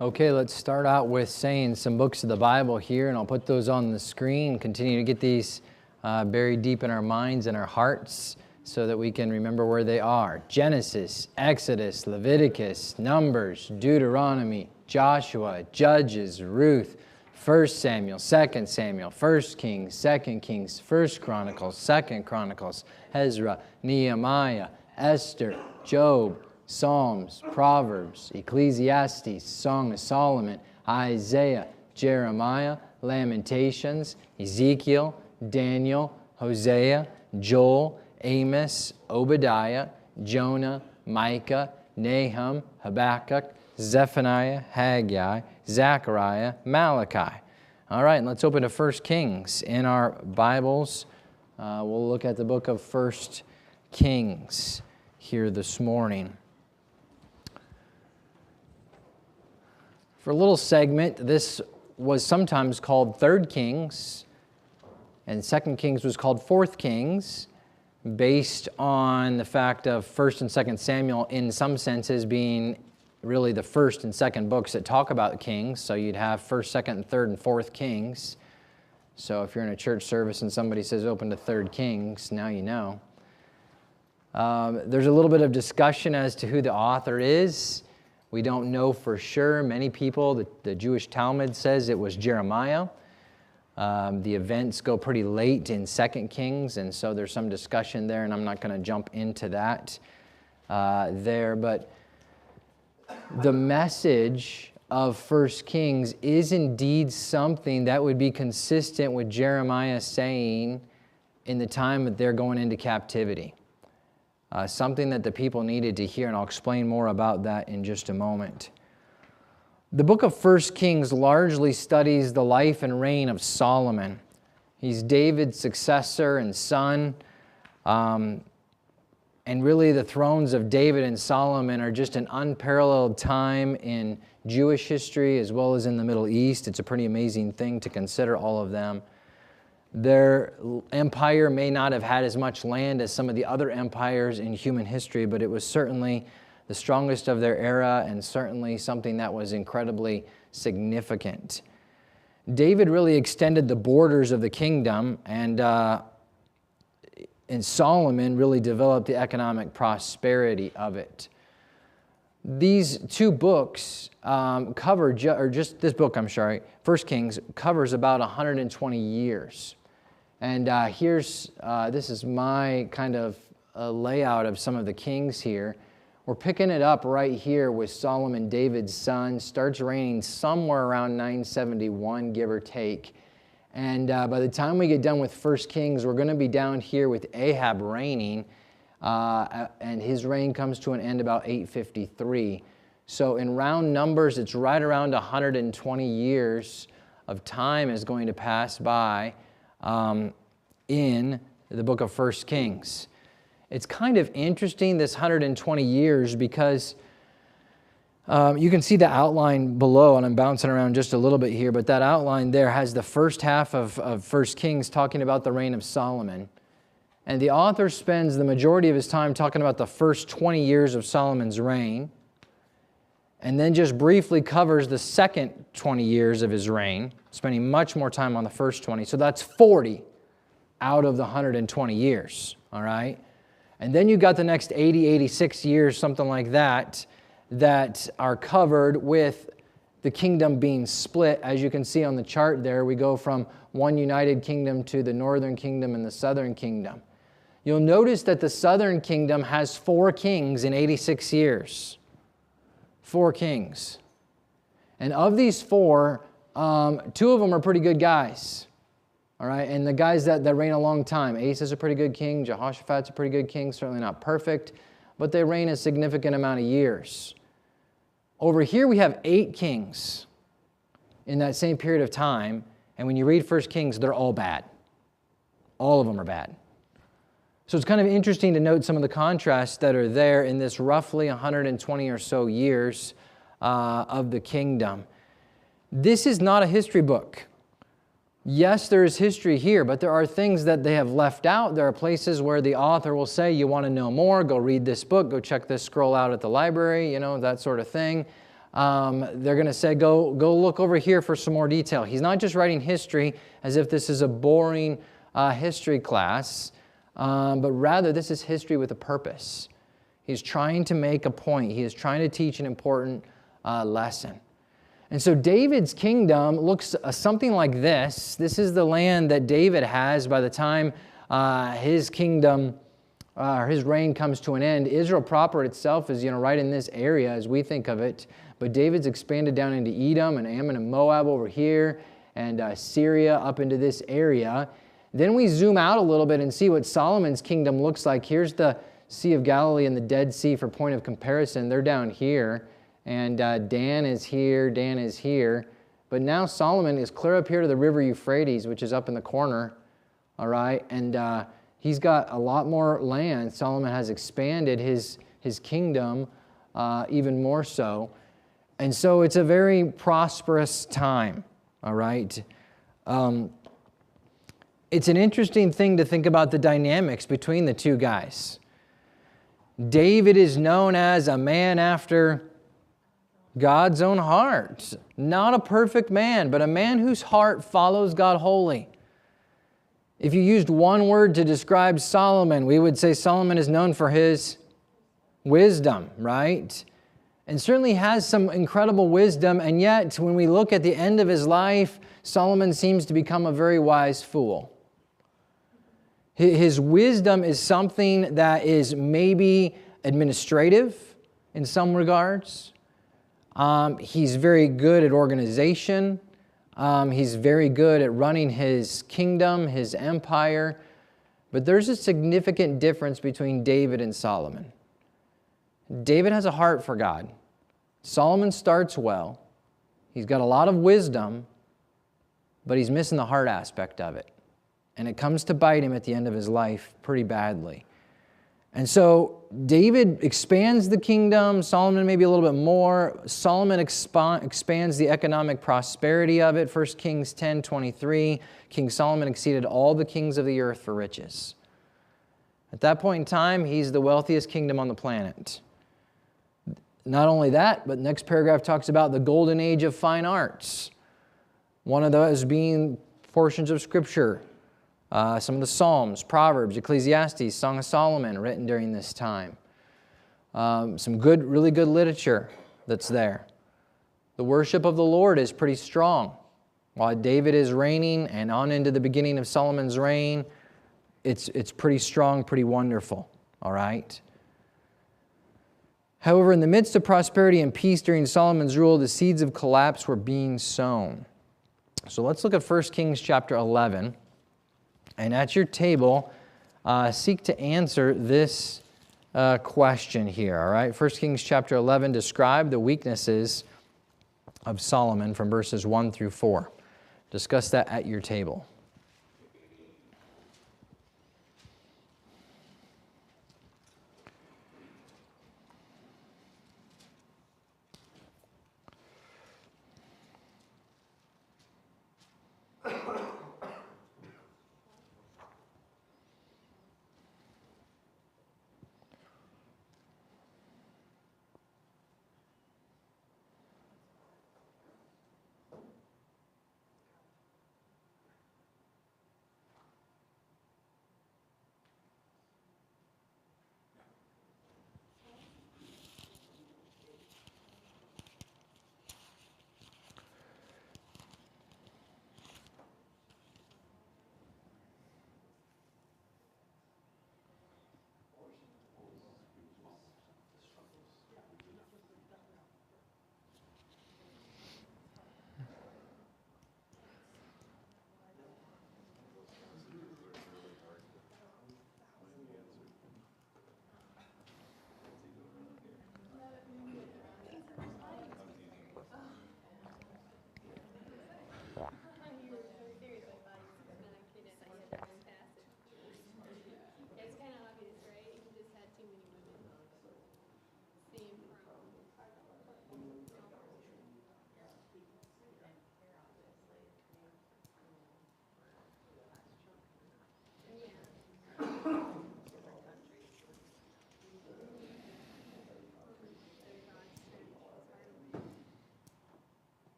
Okay, let's start out with saying some books of the Bible here, and I'll put those on the screen. Continue to get these buried deep in our minds and our hearts so that we can remember where they are. Genesis, Exodus, Leviticus, Numbers, Deuteronomy, Joshua, Judges, Ruth, 1 Samuel, 2 Samuel, 1 Kings, 2 Kings, 1 Chronicles, 2 Chronicles, Ezra, Nehemiah, Esther, Job, Psalms, Proverbs, Ecclesiastes, Song of Solomon, Isaiah, Jeremiah, Lamentations, Ezekiel, Daniel, Hosea, Joel, Amos, Obadiah, Jonah, Micah, Nahum, Habakkuk, Zephaniah, Haggai, Zechariah, Malachi. All right, and let's open to 1 Kings in our Bibles. We'll look at the book of 1 Kings here this morning. For a little segment, this was sometimes called 3 Kings, and 2 Kings was called 4 Kings, based on the fact of 1 and 2 Samuel in some senses being really the first and second books that talk about kings. So you'd have 1st, 2nd, and 3rd and 4th Kings. So if you're in a church service and somebody says open to 3 Kings, now you know. There's a little bit of discussion as to who the author is. We don't know for sure. Many people, the Jewish Talmud says it was Jeremiah. The events go pretty late in 2 Kings, and so there's some discussion there, and I'm not going to jump into that there. But the message of 1 Kings is indeed something that would be consistent with Jeremiah saying in the time that they're going into captivity. Something that the people needed to hear, and I'll explain more about that in just a moment. The book of 1 Kings largely studies the life and reign of Solomon. He's David's successor and son. And really the thrones of David and Solomon are just an unparalleled time in Jewish history as well as in the Middle East. It's a pretty amazing thing to consider all of them. Their empire may not have had as much land as some of the other empires in human history, but it was certainly the strongest of their era and certainly something that was incredibly significant. David really extended the borders of the kingdom, and Solomon really developed the economic prosperity of it. These two books this book, 1 Kings, covers about 120 years. And this is my kind of layout of some of the kings here. We're picking it up right here with Solomon, David's son, starts reigning somewhere around 971, give or take. And by the time we get done with 1 Kings, we're going to be down here with Ahab reigning, and his reign comes to an end about 853. So in round numbers, it's right around 120 years of time is going to pass by in the book of 1 Kings. It's kind of interesting, this 120 years, because you can see the outline below, and I'm bouncing around just a little bit here, but that outline there has the first half of 1 Kings talking about the reign of Solomon. And the author spends the majority of his time talking about the first 20 years of Solomon's reign, and then just briefly covers the second 20 years of his reign, spending much more time on the first 20. So that's 40 out of the 120 years, all right? And then you got the next 80, 86 years, something like that, that are covered with the kingdom being split. As you can see on the chart there, we go from one united kingdom to the northern kingdom and the southern kingdom. You'll notice that the southern kingdom has 4 kings in 86 years. 4 kings. And of these 4, 2 of them are pretty good guys. All right, and the guys that reign a long time. Asa is a pretty good king. Jehoshaphat's a pretty good king. Certainly not perfect, but they reign a significant amount of years. Over here we have 8 kings in that same period of time, and when you read 1 Kings, they're all bad. All of them are bad. So it's kind of interesting to note some of the contrasts that are there in this roughly 120 or so years of the kingdom. This is not a history book. Yes, there is history here, but there are things that they have left out. There are places where the author will say, you want to know more, go read this book, go check this scroll out at the library, that sort of thing. they're going to say, go look over here for some more detail. He's not just writing history as if this is a boring history class, but rather this is history with a purpose. He's trying to make a point. He is trying to teach an important lesson. And so David's kingdom looks something like this. This is the land that David has by the time his kingdom, his reign comes to an end. Israel proper itself is, right in this area as we think of it. But David's expanded down into Edom and Ammon and Moab over here, and Syria up into this area. Then we zoom out a little bit and see what Solomon's kingdom looks like. Here's the Sea of Galilee and the Dead Sea for point of comparison. They're down here. And Dan is here, Dan is here. But now Solomon is clear up here to the river Euphrates, which is up in the corner. All right, and he's got a lot more land. Solomon has expanded his kingdom even more so. And so it's a very prosperous time, all right? It's an interesting thing to think about the dynamics between the two guys. David is known as a man after God's own heart. Not a perfect man, but a man whose heart follows God wholly. If you used one word to describe Solomon, we would say Solomon is known for his wisdom, right? And certainly has some incredible wisdom, and yet when we look at the end of his life, Solomon seems to become a very wise fool. His wisdom is something that is maybe administrative in some regards. He's very good at organization. He's very good at running his kingdom, his empire. But there's a significant difference between David and Solomon. David has a heart for God. Solomon starts well. He's got a lot of wisdom, but he's missing the heart aspect of it. And it comes to bite him at the end of his life pretty badly. And so David expands the kingdom, Solomon maybe a little bit more. Solomon expands the economic prosperity of it. 1 Kings 10:23, King Solomon exceeded all the kings of the earth for riches. At that point in time, he's the wealthiest kingdom on the planet. Not only that, but the next paragraph talks about the golden age of fine arts. One of those being portions of Scripture. Some of the Psalms, Proverbs, Ecclesiastes, Song of Solomon written during this time. Some really good literature that's there. The worship of the Lord is pretty strong. While David is reigning and on into the beginning of Solomon's reign, it's pretty strong, pretty wonderful. All right? However, in the midst of prosperity and peace during Solomon's rule, the seeds of collapse were being sown. So let's look at 1 Kings chapter 11. And at your table, seek to answer this question here, all right? 1 Kings chapter 11, describe the weaknesses of Solomon from verses 1 through 4. Discuss that at your table.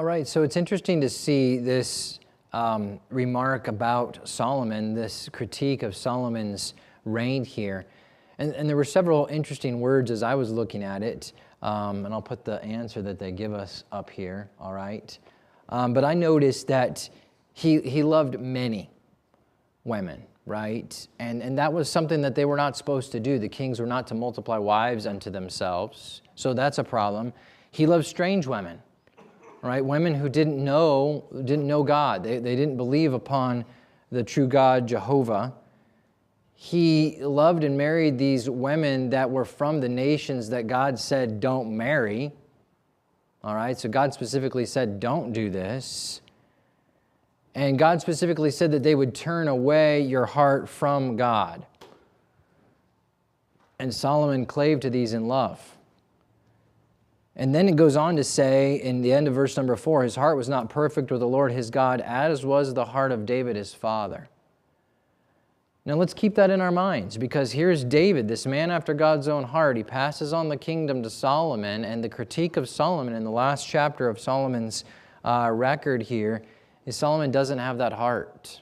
All right, so it's interesting to see this remark about Solomon, this critique of Solomon's reign here. And there were several interesting words as I was looking at it, and I'll put the answer that they give us up here, all right? But I noticed that he loved many women, right? And that was something that they were not supposed to do. The kings were not to multiply wives unto themselves, so that's a problem. He loved strange women, right? Women who didn't know God. They didn't believe upon the true God, Jehovah. He loved and married these women that were from the nations that God said don't marry. All right, so God specifically said don't do this. And God specifically said that they would turn away your heart from God. And Solomon clave to these in love. And then it goes on to say in the end of verse number 4, his heart was not perfect with the Lord his God, as was the heart of David his father. Now let's keep that in our minds, because here's David, this man after God's own heart. He passes on the kingdom to Solomon, and the critique of Solomon in the last chapter of Solomon's record here is Solomon doesn't have that heart.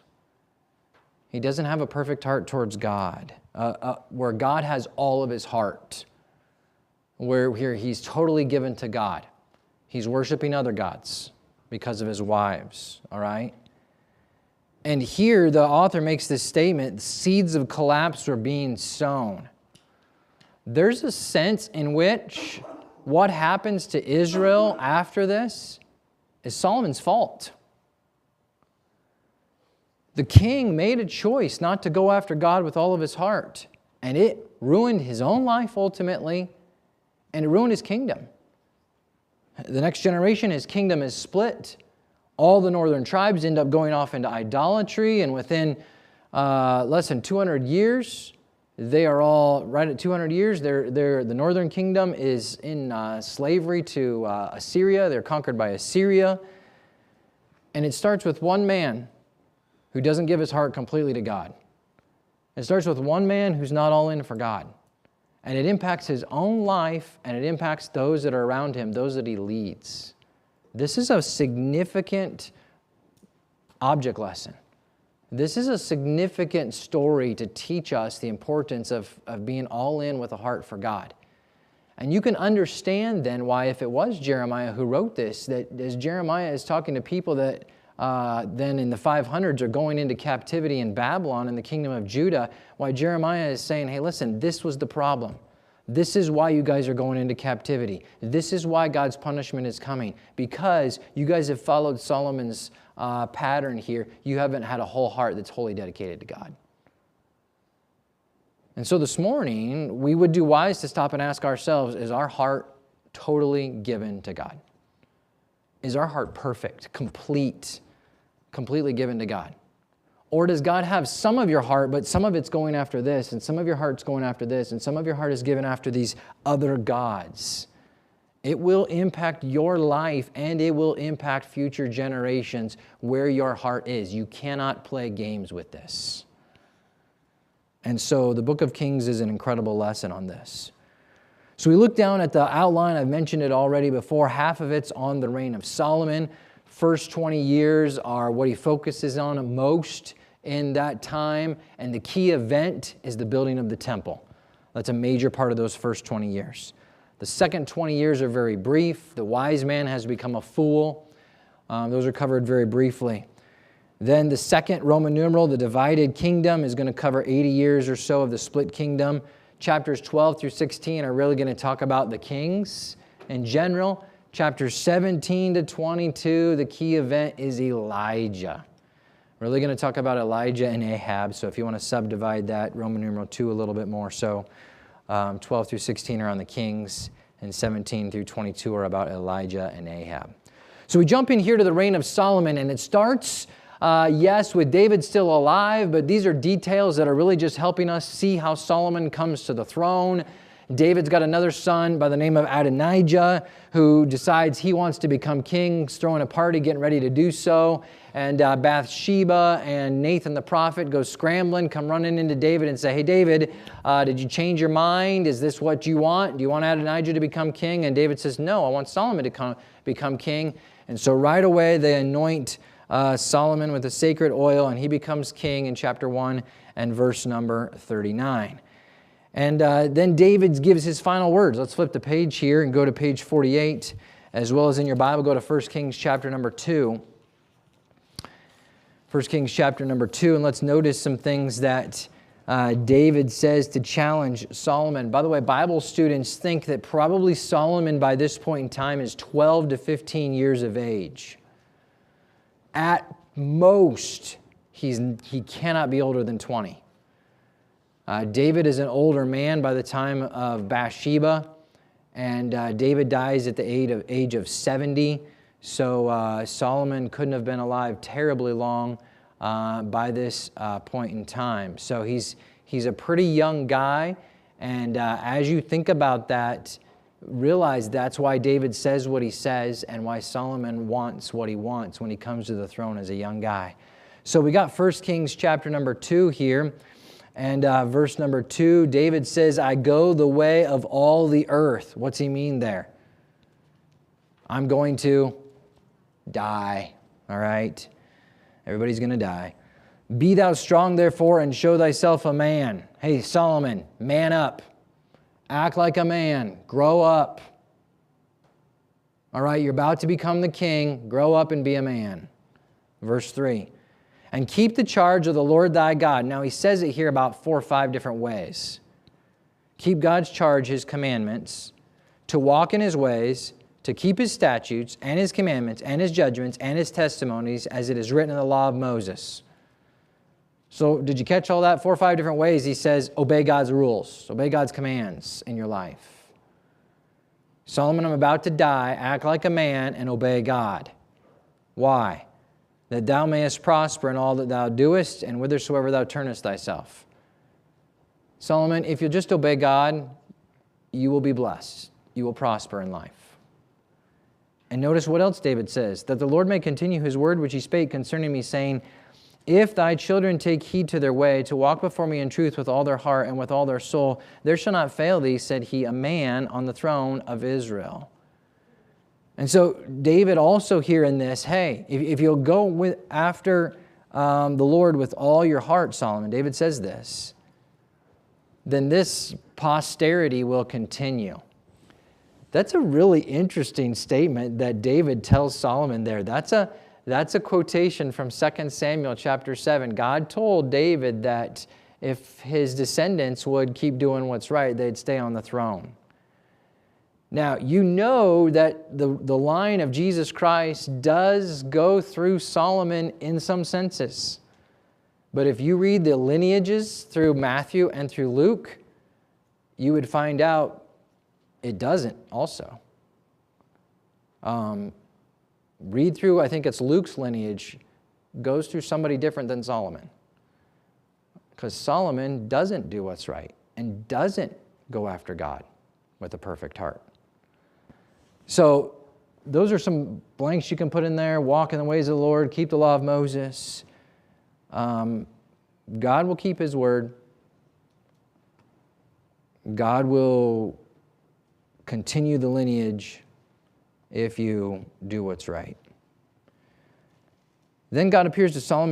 He doesn't have a perfect heart towards God, where God has all of his heart, where here he's totally given to God. He's worshiping other gods because of his wives, all right? And here the author makes this statement, seeds of collapse were being sown. There's a sense in which what happens to Israel after this is Solomon's fault. The king made a choice not to go after God with all of his heart, and it ruined his own life ultimately, and it ruined his kingdom. The next generation, his kingdom is split. All the northern tribes end up going off into idolatry, and within less than 200 years, they are all, right at 200 years, the northern kingdom is in slavery to Assyria. They're conquered by Assyria. And it starts with one man who doesn't give his heart completely to God. It starts with one man who's not all in for God. And it impacts his own life, and it impacts those that are around him, those that he leads. This is a significant object lesson. This is a significant story to teach us the importance of being all in with a heart for God. And you can understand then why, if it was Jeremiah who wrote this, that as Jeremiah is talking to people that then in the 500s are going into captivity in Babylon in the kingdom of Judah, why Jeremiah is saying, hey, listen, this was the problem. This is why you guys are going into captivity. This is why God's punishment is coming. Because you guys have followed Solomon's pattern here. You haven't had a whole heart that's wholly dedicated to God. And so this morning, we would do wise to stop and ask ourselves, is our heart totally given to God? Is our heart perfect, complete, completely given to God? Or does God have some of your heart, but some of it's going after this, and some of your heart's going after this, and some of your heart is given after these other gods? It will impact your life, and it will impact future generations where your heart is. You cannot play games with this. And so the book of Kings is an incredible lesson on this. So we look down at the outline. I've mentioned it already before. Half of it's on the reign of Solomon. First 20 years are what he focuses on most in that time, and the key event is the building of the temple. That's a major part of those first 20 years. The second 20 years are very brief. The wise man has become a fool. Those are covered very briefly. Then the second Roman numeral, the divided kingdom, is going to cover 80 years or so of the split kingdom. Chapters 12 through 16 are really going to talk about the kings in general. Chapters 17 to 22, the key event is Elijah. Really going to talk about Elijah and Ahab. So if you want to subdivide that, Roman numeral 2 a little bit more. So 12 through 16 are on the kings, and 17 through 22 are about Elijah and Ahab. So we jump in here to the reign of Solomon, and it starts, yes, with David still alive, but these are details that are really just helping us see how Solomon comes to the throne. David's got another son by the name of Adonijah who decides he wants to become king. He's throwing a party, getting ready to do so. And Bathsheba and Nathan the prophet go scrambling, come running into David and say, hey, David, did you change your mind? Is this what you want? Do you want Adonijah to become king? And David says, no, I want Solomon to become king. And so right away they anoint Solomon with the sacred oil, and he becomes king in chapter 1 and verse number 39. And then David gives his final words. Let's flip the page here and go to page 48. As well as in your Bible, go to 1 Kings chapter number 2. 1 Kings chapter number 2, and let's notice some things that David says to challenge Solomon. By the way, Bible students think that probably Solomon by this point in time is 12 to 15 years of age. At most, he cannot be older than 20. David is an older man by the time of Bathsheba, and David dies at the age of 70. So Solomon couldn't have been alive terribly long by this point in time. So he's a pretty young guy, and as you think about that, realize that's why David says what he says and why Solomon wants what he wants when he comes to the throne as a young guy. So we got 1 Kings chapter number 2 here, and verse number 2, David says, I go the way of all the earth. What's he mean there? I'm going to die, all right? Everybody's going to die. Be thou strong, therefore, and show thyself a man. Hey, Solomon, man up. Act like a man. Grow up. All right, you're about to become the king. Grow up and be a man. Verse 3. And keep the charge of the Lord thy God. Now, he says it here about 4 or 5 different ways. Keep God's charge, his commandments, to walk in his ways, to keep his statutes and his commandments and his judgments and his testimonies as it is written in the law of Moses. So did you catch all that? 4 or 5 different ways he says, obey God's rules, obey God's commands in your life. Solomon, I'm about to die. Act like a man and obey God. Why? That thou mayest prosper in all that thou doest and whithersoever thou turnest thyself. Solomon, if you'll just obey God, you will be blessed. You will prosper in life. And notice what else David says, that the Lord may continue his word which he spake concerning me, saying, if thy children take heed to their way, to walk before me in truth with all their heart and with all their soul, there shall not fail thee, said he, a man on the throne of Israel. And so David also here in this, hey, if you'll go after the Lord with all your heart, Solomon, David says this, then this posterity will continue. That's a really interesting statement that David tells Solomon there. That's a quotation from 2 Samuel chapter 7. God told David that if his descendants would keep doing what's right, they'd stay on the throne. Now, you know that the line of Jesus Christ does go through Solomon in some senses. But if you read the lineages through Matthew and through Luke, you would find out it doesn't also. Read through, I think it's Luke's lineage, goes through somebody different than Solomon. Because Solomon doesn't do what's right and doesn't go after God with a perfect heart. So those are some blanks you can put in there. Walk in the ways of the Lord, keep the law of Moses. God will keep his word. God will continue the lineage if you do what's right. Then God appears to Solomon